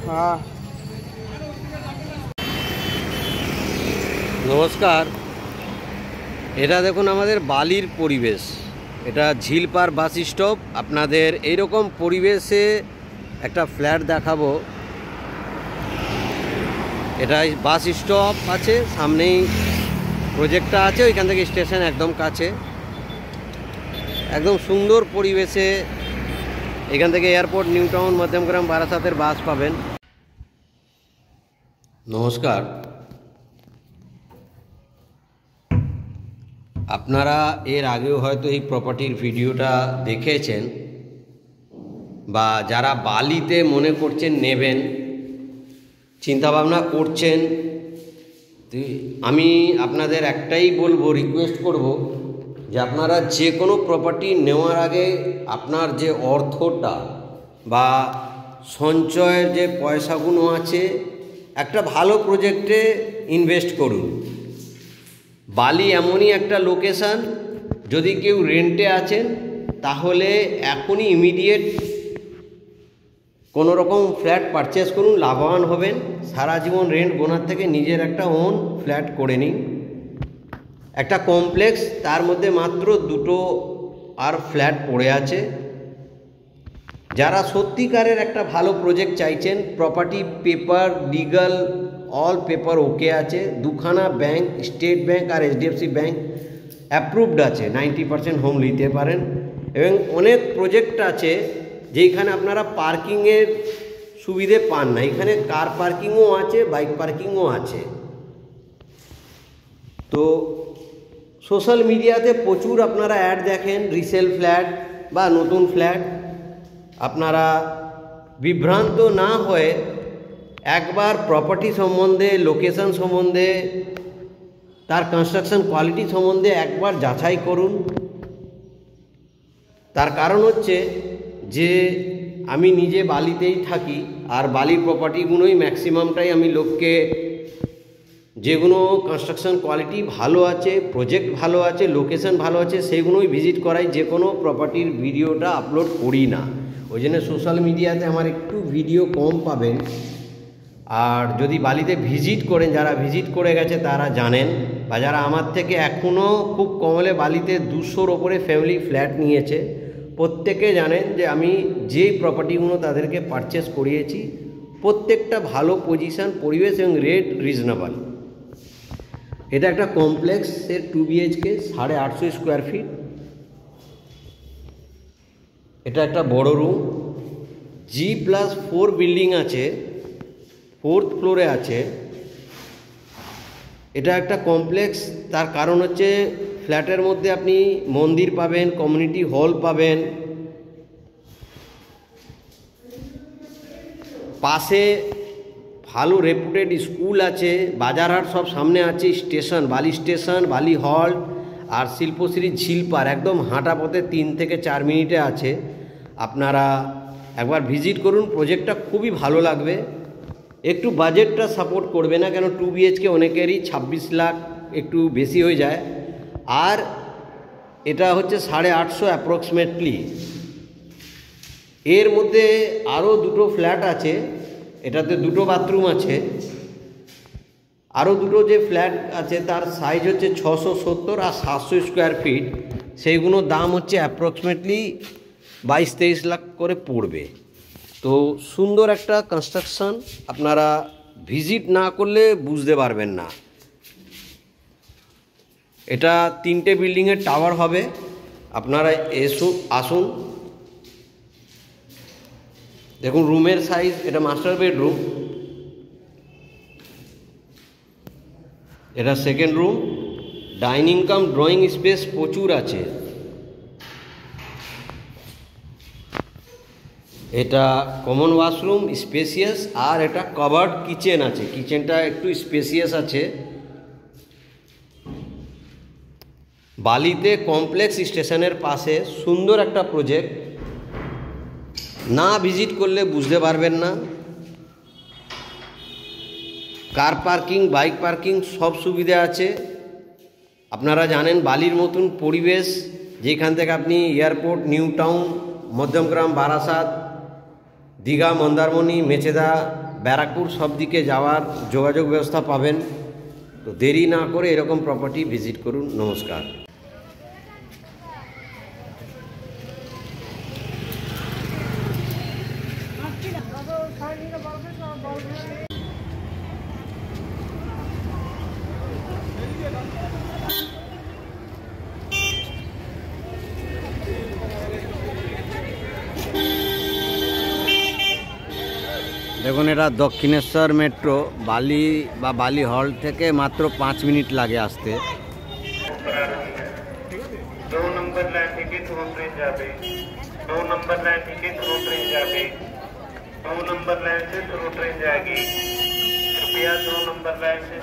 हाँ নমস্কার। এটা দেখুন আমাদের বালির পরিবেশ, এটা ঝিলপার বাস স্টপ। আপনাদের এইরকম পরিবেশে একটা ফ্ল্যাট দেখাবো। এটা বাস স্টপ আছে, সামনেই প্রজেক্টটা আছে, ওইখান থেকে স্টেশন একদম কাছে, একদম সুন্দর পরিবেশে। এখান থেকে এয়ারপোর্ট, নিউ টাউন, মধ্যমগ্রাম, বারাসাতের বাস পাবেন। নমস্কার। আপনারা এর আগেও হয়তো এই প্রপার্টির ভিডিওটা দেখেছেন, বা যারা বালিতে মনে করছেন নেবেন, চিন্তাভাবনা করছেন, আমি আপনাদের একটাই বলবো, রিকোয়েস্ট করব যে আপনারা যে কোনো প্রপার্টি নেওয়ার আগে আপনার যে অর্থটা বা সঞ্চয়ের যে পয়সাগুলো আছে একটা ভালো প্রজেক্টে ইনভেস্ট করুন। বালি এমনই একটা লোকেশান, যদি কেউ রেন্টে আছেন তাহলে এখনই ইমিডিয়েট কোনো রকম ফ্ল্যাট পারচেস করুন, লাভবান হবেন। সারা জীবন রেন্ট গোনার থেকে নিজের একটা ওন ফ্ল্যাট করে নিন। একটা কমপ্লেক্স, তার মধ্যে মাত্র 2টো আর ফ্ল্যাট পড়ে আছে। যারা সত্যিকারের একটা ভালো প্রজেক্ট চাইছেন, property paper, legal all paper ওকে আছে, 2খানা ব্যাংক, স্টেট ব্যাংক আর HDFC ব্যাংক অ্যাপ্রুভড আছে, 90% হোম নিতে পারেন। এবং অনেক প্রজেক্ট আছে যেইখানে আপনারা পার্কিংয়ের সুবিধে পান না, এখানে কার পার্কিংও আছে, বাইক পার্কিংও আছে। তো সোশ্যাল মিডিয়াতে প্রচুর আপনারা অ্যাড দেখেন, রিসেল ফ্ল্যাট বা নতুন ফ্ল্যাট। আপনারা বিভ্রান্ত না হয়ে একবার প্রপার্টি সম্বন্ধে, লোকেশন সম্বন্ধে, তার কনস্ট্রাকশন কোয়ালিটি সম্বন্ধে একবার যাচাই করুন। তার কারণ হচ্ছে যে আমি নিজে বালিতেই থাকি, আর বালির প্রপার্টিগুলোই ম্যাক্সিমামটাই আমি লোককে, যেগুলো কনস্ট্রাকশন কোয়ালিটি ভালো আছে, প্রজেক্ট ভালো আছে, লোকেশন ভালো আছে, সেইগুলোই ভিজিট করাই, যে কোনো প্রপার্টির ভিডিওটা আপলোড করি না। ওই জন্য সোশ্যাল মিডিয়াতে আমার একটু ভিডিও কম পাবেন। আর যদি বালিতে ভিজিট করেন, যারা ভিজিট করে গেছে তারা জানেন, বা যারা আমার থেকে এখনও খুব কমলে বালিতে 200-র ওপরে ফ্যামিলি ফ্ল্যাট নিয়েছে, প্রত্যেকে জানেন যে আমি যে প্রপার্টিগুলো তাদেরকে পারচেস করিয়েছি প্রত্যেকটা ভালো পজিশন, পরিবেশ এবং রেট রিজনেবল। এটা একটা কমপ্লেক্সের 2 BHK, 850 স্কোয়ার ফিট। এটা একটা বড় রুম, G+4 বিল্ডিং আছে, 4th ফ্লোরে আছে। এটা একটা কমপ্লেক্স, তার কারণ হচ্ছে ফ্ল্যাটের মধ্যে আপনি মন্দির পাবেন, কমিউনিটি হল পাবেন, পাশে ভালো রেপুটেড স্কুল আছে, বাজারহাট সব সামনে আছে, স্টেশন, বালি স্টেশন, বালি হল্ট আর শিল্পশ্রী ঝিলপার একদম হাঁটা পথে 3 থেকে 4 মিনিটে আছে। আপনারা একবার ভিজিট করুন, প্রজেক্টটা খুবই ভালো লাগবে। একটু বাজেটটা সাপোর্ট করবে না, কেন 2 BHK অনেকেরই 26 লাখ একটু বেশি হয়ে যায়, আর এটা হচ্ছে 850 অ্যাপ্রক্সিমেটলি। এর মধ্যে আরও 2টো ফ্ল্যাট আছে, এটাতে 2টো বাথরুম আছে। আরও 2টো যে ফ্ল্যাট আছে তার সাইজ হচ্ছে 670 আর 700 স্কোয়ার ফিট, সেইগুলোর দাম হচ্ছে অ্যাপ্রক্সিমেটলি 22-23 লাখ করে পড়বে। তো সুন্দর একটা কনস্ট্রাকশন, আপনারা ভিজিট না করলে বুঝতে পারবেন না। এটা 3টে বিল্ডিংয়ের টাওয়ার হবে, আপনারা আসুন। দেখুন রুমের সাইজ, এটা মাস্টার বেডরুম, এটা সেকেন্ড রুম, ডাইনিং কাম ড্রয়িং স্পেস প্রচুর আছে। এটা কমন ওয়াশরুম স্পেসিয়াস, আর এটা কভার্ড কিচেন আছে, কিচেনটা একটু স্পেসিয়াস আছে। বালিতে কমপ্লেক্স স্টেশনের পাশে সুন্দর একটা প্রজেক্ট, না ভিজিট করলে বুঝতে পারবেন না। কার পার্কিং, বাইক পার্কিং সব সুবিধা আছে। আপনারা জানেন বালির মতন পরিবেশ, যেখান থেকে আপনি airport, new town, Madhyamgram, Barasat, Digha, Mandarmani, Mecheda, Barrackpore সব দিকে যাওয়ার যোগাযোগ ব্যবস্থা পাবেন। তো দেরি না করে এরকম প্রপার্টি ভিজিট করুন। নমস্কার। দেখুন, এটা দক্ষিণেশ্বর মেট্রো, বালি বা বালি হল থেকে মাত্র 5 মিনিট লাগে আসতে। 2 नंबर लाइन থেকে थ्रू ट्रेन যাবে, 2 नंबर लाइन থেকে थ्रू ट्रेन যাবে, 2 नंबर लाइन से थ्रू ट्रेन जाएगी। कृपया 2 नंबर लाइन से